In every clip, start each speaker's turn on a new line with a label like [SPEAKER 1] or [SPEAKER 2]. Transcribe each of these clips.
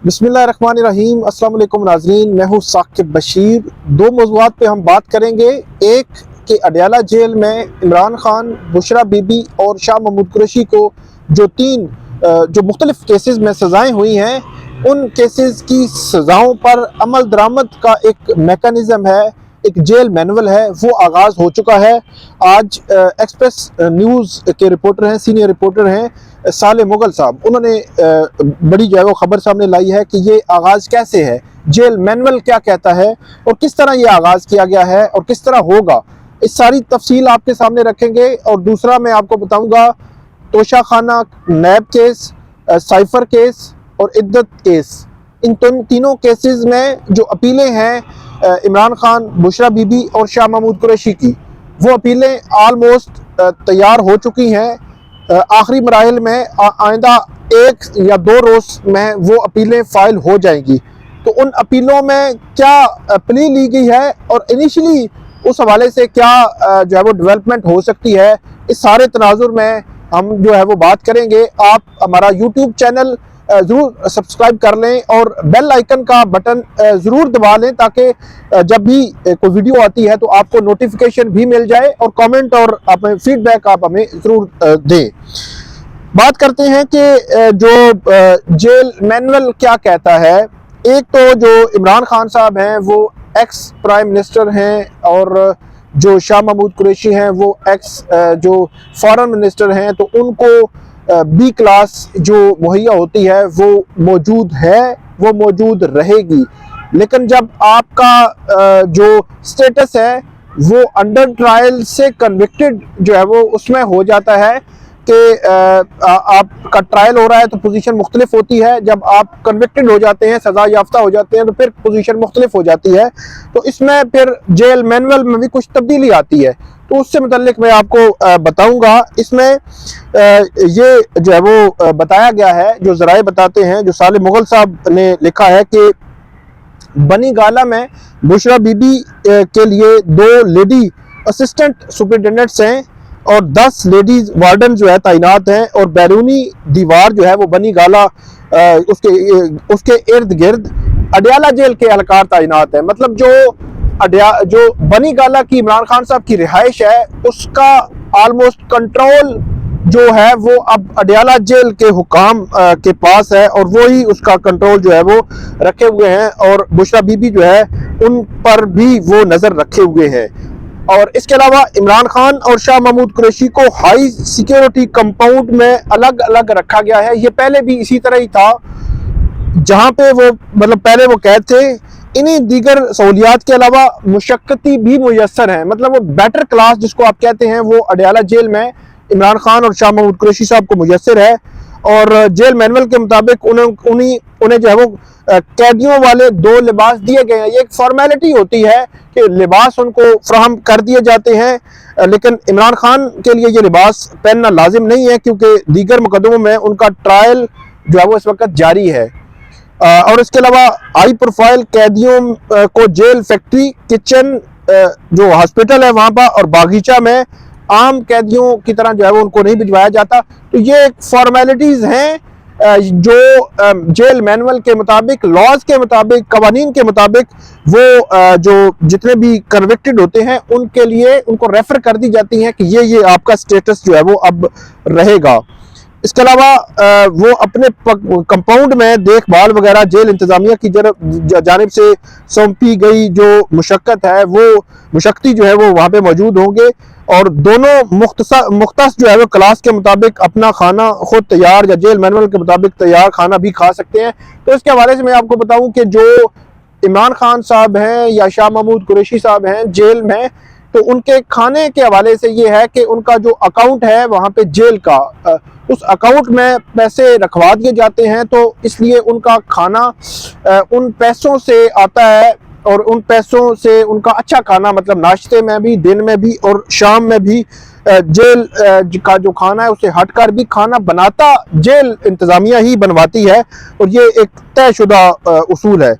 [SPEAKER 1] बिस्मिल्लाहिर्रहमानिर्रहीम। अस्सलाम वालेकुम नाज़रीन, मैं हूँ साकिब बशीर। दो मौज़ूआत पे हम बात करेंगे। एक कि अडयाला जेल में इमरान खान, बुशरा बीबी और शाह महमूद कुरैशी को जो तीन जो मुख्तलिफ केसेस में सज़ाएँ हुई हैं, उन केसेस की सज़ाओं पर अमल दरामद का एक मेकनिज़म है, एक जेल मैनुअल है, वो आगाज़ हो चुका है। आज एक्सप्रेस न्यूज़ के रिपोर्टर हैं, सीनियर रिपोर्टर हैं साले मुगल साहब, उन्होंने बड़ी जो है वो खबर सामने लाई है कि ये आगाज़ कैसे है, जेल मैनुअल क्या कहता है और किस तरह ये आगाज़ किया गया है और किस तरह होगा। इस सारी तफसील आपके सामने रखेंगे। और दूसरा मैं आपको बताऊंगा तोशा खाना नैब केस, साइफर केस और इद्दत केस, इन तीनों केसेस में जो अपीलें हैं इमरान खान, बुशरा बीबी और शाह महमूद कुरैशी की, वो अपीलें आलमोस्ट तैयार हो चुकी हैं। आखिरी मराहिल में आइंदा 1 या 2 रोज़ में वो अपीलें फ़ाइल हो जाएंगी। तो उन अपीलों में क्या प्ली ली गई है और इनिशियली उस हवाले से क्या जो है वो डेवलपमेंट हो सकती है, इस सारे तनाजुर में हम जो है वो बात करेंगे। आप हमारा यूट्यूब चैनल ज़रूर सब्सक्राइब कर लें और बेल आइकन का बटन ज़रूर दबा लें, ताकि जब भी कोई वीडियो आती है तो आपको नोटिफिकेशन भी मिल जाए। और कमेंट और अपने फीडबैक आप हमें ज़रूर दें। बात करते हैं कि जो जेल मैनुअल क्या कहता है। एक तो जो इमरान खान साहब हैं वो एक्स प्राइम मिनिस्टर हैं, और जो शाह महमूद कुरैशी हैं वो एक्स जो फॉरेन मिनिस्टर हैं, तो उनको बी क्लास जो मुहैया होती है वो मौजूद है, वो मौजूद रहेगी। लेकिन जब आपका जो स्टेटस है वो अंडर ट्रायल से कन्विक्टेड जो है वो उसमें हो जाता है कि आपका ट्रायल हो रहा है तो पोजीशन मुख्तलिफ होती है। जब आप कन्विक्टेड हो जाते हैं, सज़ा याफ्ता हो जाते हैं, तो फिर पोजीशन मुख्तलिफ हो जाती है। तो इसमें फिर जेल मैनुअल में भी कुछ तब्दीली आती है, तो उससे मुतल्लिक मैं आपको बताऊंगा। इसमें ये जो है वो बताया गया है, जो ज़राए बताते हैं, जो साले मुगल साहब ने लिखा है कि बनी गाला में बुशरा बीबी के लिए 2 लेडी असिस्टेंट सुपरिटेंडेंट्स हैं और 10 लेडीज वार्डन जो है तैनात हैं, और बैरूनी दीवार जो है वो बनी गाला उसके इर्द गिर्द अडयाला जेल के एहलकार तैनात हैं। मतलब जो बनी गाला की इमरान खान साहब की रिहाइश है, उसका आलमोस्ट कंट्रोल जो है वो अब अडयाला जेल के हुकाम के पास है, और वो ही उसका कंट्रोल जो है वो रखे हुए हैं। और बुशरा बीबी जो है उन पर भी वो नज़र रखे हुए हैं। और इसके अलावा इमरान खान और शाह महमूद कुरैशी को हाई सिक्योरिटी कंपाउंड में अलग अलग रखा गया है। ये पहले भी इसी तरह ही था, जहाँ पे वो मतलब पहले वो कैद थे। इन्हीं दीगर सहूलियात के अलावा मुशक्कती भी मुयस्सर हैं, मतलब वो बेटर क्लास जिसको आप कहते हैं, वो अडयाला जेल में इमरान खान और शाह महमूद कुरैशी साहब को मुयस्सर है। और जेल मैनुअल के मुताबिक उन्हें जो है वो कैदियों वाले 2 लिबास दिए गए हैं। ये एक फॉर्मेलिटी होती है कि लिबास उनको फ्राहम कर दिए जाते हैं, लेकिन इमरान खान के लिए ये लिबास पहनना लाजिम नहीं है, क्योंकि दीगर मुकदमों में उनका ट्रायल जो है वो इस वक्त जारी है। और इसके अलावा हाई प्रोफाइल कैदियों को जेल फैक्ट्री, किचन, जो हॉस्पिटल है वहाँ पर, और बागीचा में आम कैदियों की तरह जो है वो उनको नहीं भिजवाया जाता। तो ये एक फॉर्मेलिटीज़ हैं जो जेल मैनुअल के मुताबिक, लॉज के मुताबिक, कवानीन के मुताबिक वो जो जितने भी कन्विक्टेड होते हैं उनके लिए उनको रेफर कर दी जाती हैं कि ये आपका स्टेटस जो है वो अब रहेगा। इसके अलावा वो अपने कंपाउंड में देखभाल वगैरह जेल इंतज़ामिया की जानिब से सौंपी गई जो मुशक्कत है, वो मुशक्कती जो है वो वहाँ पे मौजूद होंगे। और दोनों मुख्तस जो है वो क्लास के मुताबिक अपना खाना खुद तैयार या जेल मैनुअल के मुताबिक तैयार खाना भी खा सकते हैं। तो इसके हवाले से मैं आपको बताऊं कि जो इमरान खान साहब हैं या शाह महमूद कुरैशी साहब हैं जेल में, तो उनके खाने के हवाले से ये है कि उनका जो अकाउंट है वहाँ पे जेल का, उस अकाउंट में पैसे रखवा दिए जाते हैं, तो इसलिए उनका खाना उन पैसों से आता है, और उन पैसों से उनका अच्छा खाना, मतलब नाश्ते में भी, दिन में भी और शाम में भी जेल का जो खाना है उसे हटकर भी खाना बनाता जेल इंतज़ामिया ही बनवाती है, और ये एक तयशुदा उसूल है।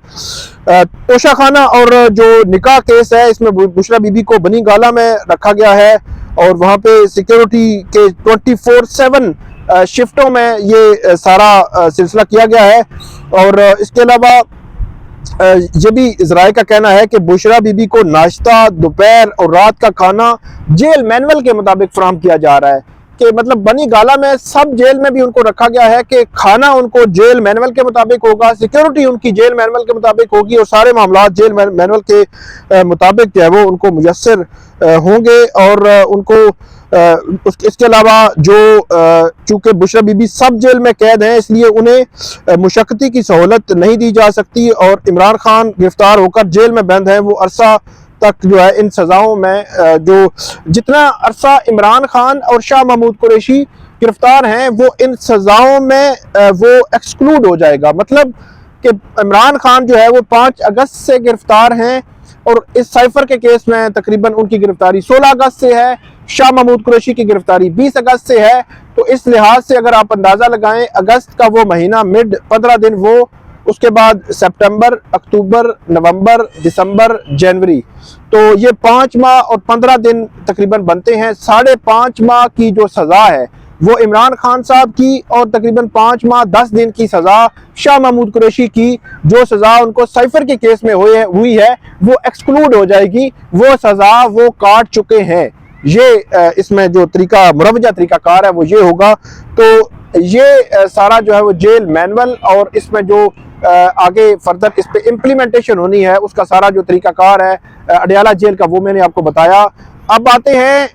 [SPEAKER 1] तोशा खाना और जो निकाह केस है, इसमें बुशरा बीबी को बनी गाला में रखा गया है, और वहाँ पे सिक्योरिटी के 24/7 शिफ्टों में ये सारा सिलसिला किया गया है। और इसके अलावा ये भी इजराइल का कहना है कि बुशरा बीबी को नाश्ता, दोपहर और रात का खाना जेल मैनुअल के मुताबिक फराहम किया जा रहा है। कि मतलब बनी गाला में सब जेल में भी उनको रखा गया है कि खाना उनको जेल मैनुअल के मुताबिक होगा, सिक्योरिटी उनकी जेल मैनुअल के मुताबिक होगी, और सारे मामला जेल मैनुअल के मुताबिक जो है वो उनको मुयस्सर होंगे। और उनको इसके अलावा जो चूंकि बुशरा बीबी सब जेल में कैद हैं, इसलिए उन्हें मुशक्कती की सहूलत नहीं दी जा सकती। और इमरान खान गिरफ्तार होकर जेल में बंद हैं, वो अरसा तक जो है इन सजाओं में जो जितना अरसा इमरान खान और शाह महमूद कुरैशी गिरफ्तार हैं, वो इन सजाओं में वो एक्सक्लूड हो जाएगा। मतलब कि इमरान खान जो है वो 5 अगस्त से गिरफ्तार हैं, और इस साइफर के केस में तकरीबन उनकी गिरफ्तारी 16 अगस्त से है, शाह महमूद कुरैशी की गिरफ्तारी 20 अगस्त से है। तो इस लिहाज से अगर आप अंदाज़ा लगाएं, अगस्त का वो महीना मिड 15 दिन, वो उसके बाद सितंबर, अक्टूबर, नवंबर, दिसंबर, जनवरी, तो ये 5 माह और 15 दिन तकरीबन बनते हैं। 5.5 माह की जो सज़ा है वो इमरान खान साहब की, और तकरीबन 5 माह 10 दिन की सज़ा शाह महमूद कुरैशी की। जो सज़ा उनको साइफर के केस में हुई है वो एक्सक्लूड हो जाएगी, वो सज़ा वो काट चुके हैं। ये इसमें जो तरीका मुरवजा तरीका कार है वो ये होगा। तो ये सारा जो है वो जेल मैनुअल, और इसमें जो आगे फर्दर इस पे इम्प्लीमेंटेशन होनी है उसका सारा जो तरीकाकार है अडयाला जेल का, वो मैंने आपको बताया। अब आते हैं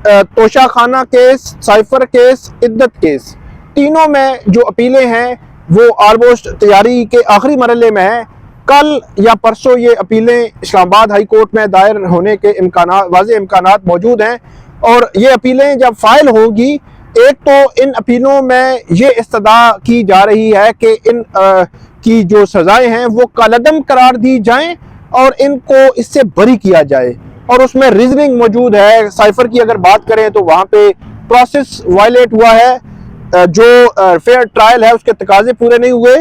[SPEAKER 1] तोशा खाना केस, साइफर केस, इद्दत केस। तीनों में जो अपीलें हैं वो ऑलमोस्ट तैयारी के आखिरी मरहले में हैं। कल या परसों ये अपीलें इस्लामाबाद हाई कोर्ट में दायर होने के वाज़े इम्कानात मौजूद हैं। और ये अपीलें जब फाइल होंगी, एक तो इन अपीलों में ये इस्तदा की जा रही है कि इन की जो सजाएं हैं वो कालअदम करार दी जाएं और इनको इससे बरी किया जाए। और उसमें रीजनिंग मौजूद है। साइफर की अगर बात करें तो वहाँ पे प्रोसेस वायलेट हुआ है, जो फेयर ट्रायल है उसके तकाजे पूरे नहीं हुए।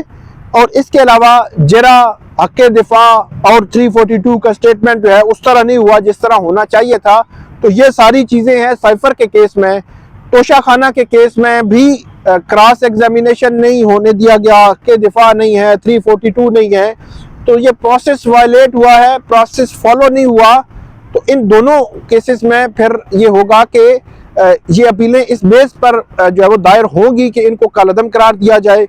[SPEAKER 1] और इसके अलावा जरा हक़ दिफा और 342 का स्टेटमेंट जो है उस तरह नहीं हुआ जिस तरह होना चाहिए था। तो ये सारी चीज़ें हैं साइफर के केस में। तोशा खाना के केस में भी क्रॉस एग्जामिनेशन नहीं होने दिया गया, के दिफा नहीं है, 342 नहीं है। तो ये प्रोसेस वायलेट हुआ है, प्रोसेस फॉलो नहीं हुआ। तो इन दोनों केसेस में फिर ये होगा कि ये अपीलें इस बेस पर जो है वो दायर होगी कि इनको कालअदम करार दिया जाए।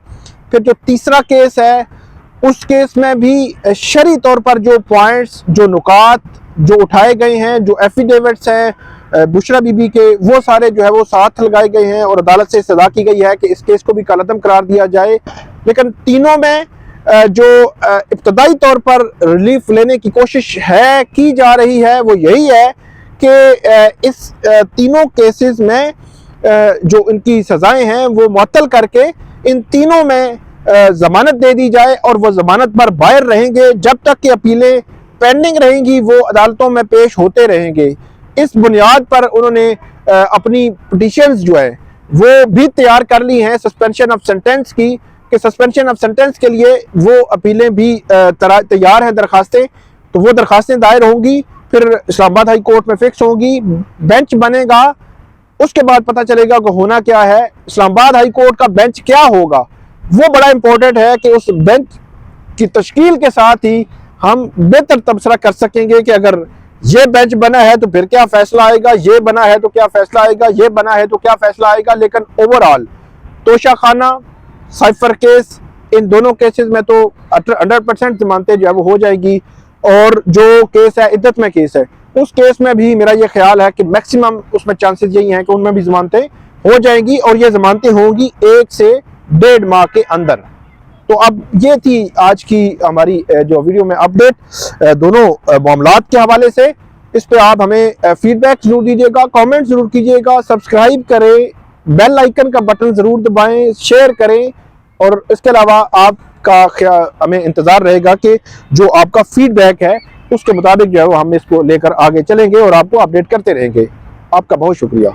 [SPEAKER 1] फिर जो तीसरा केस है उस केस में भी शरई तौर पर जो पॉइंट्स, जो नुकात जो उठाए गए हैं, जो एफिडेविट्स हैं बुशरा बीबी के, वो सारे जो है वो साथ लगाए गए हैं और अदालत से सजा की गई है कि इस केस को भी कालअदम करार दिया जाए। लेकिन तीनों में जो इब्तदाई तौर पर रिलीफ लेने की कोशिश है की जा रही है वो यही है कि इस तीनों केसेस में जो इनकी सजाएं हैं वो मुअत्तल करके इन तीनों में जमानत दे दी जाए और वो जमानत पर बाहर रहेंगे जब तक कि अपीलें पेंडिंग रहेंगी, वो अदालतों में पेश होते रहेंगे। इस बुनियाद पर उन्होंने अपनी पिटीशंस जो है वो भी तैयार कर ली हैं सस्पेंशन ऑफ सेंटेंस की, कि सस्पेंशन ऑफ सेंटेंस के लिए वो अपीलें भी तैयार हैं, दरखास्तें। तो वो दरखास्तें दायर होंगी, फिर इस्लामाबाद हाई कोर्ट में फिक्स होंगी, बेंच बनेगा, उसके बाद पता चलेगा कि होना क्या है। इस्लामाबाद हाई कोर्ट का बेंच क्या होगा वो बड़ा इंपॉर्टेंट है कि उस बेंच की तश्कील के साथ ही हम बेहतर तबसरा कर सकेंगे कि अगर ये बेंच बना है तो फिर क्या फैसला आएगा, ये बना है तो क्या फैसला आएगा, ये बना है तो क्या फैसला आएगा। लेकिन ओवरऑल तोशा खाना, साइफर केस, इन दोनों केसेस में तो 100% जमानतें जो है वो हो जाएगी। और जो केस है इद्दत में केस है, उस केस में भी मेरा ये ख्याल है कि मैक्सिमम उसमें चांसेस यही हैं कि उनमें भी जमानतें हो जाएंगी, और ये जमानतें होंगी 1 से 1.5 माह के अंदर। तो अब ये थी आज की हमारी जो वीडियो में अपडेट दोनों मामलात के हवाले से। इस पे आप हमें फीडबैक जरूर दीजिएगा, कमेंट जरूर कीजिएगा, सब्सक्राइब करें, बेल आइकन का बटन जरूर दबाएं, शेयर करें। और इसके अलावा आपका हमें इंतज़ार रहेगा कि जो आपका फीडबैक है उसके मुताबिक जो है वो हम इसको लेकर आगे चलेंगे और आपको अपडेट करते रहेंगे। आपका बहुत शुक्रिया।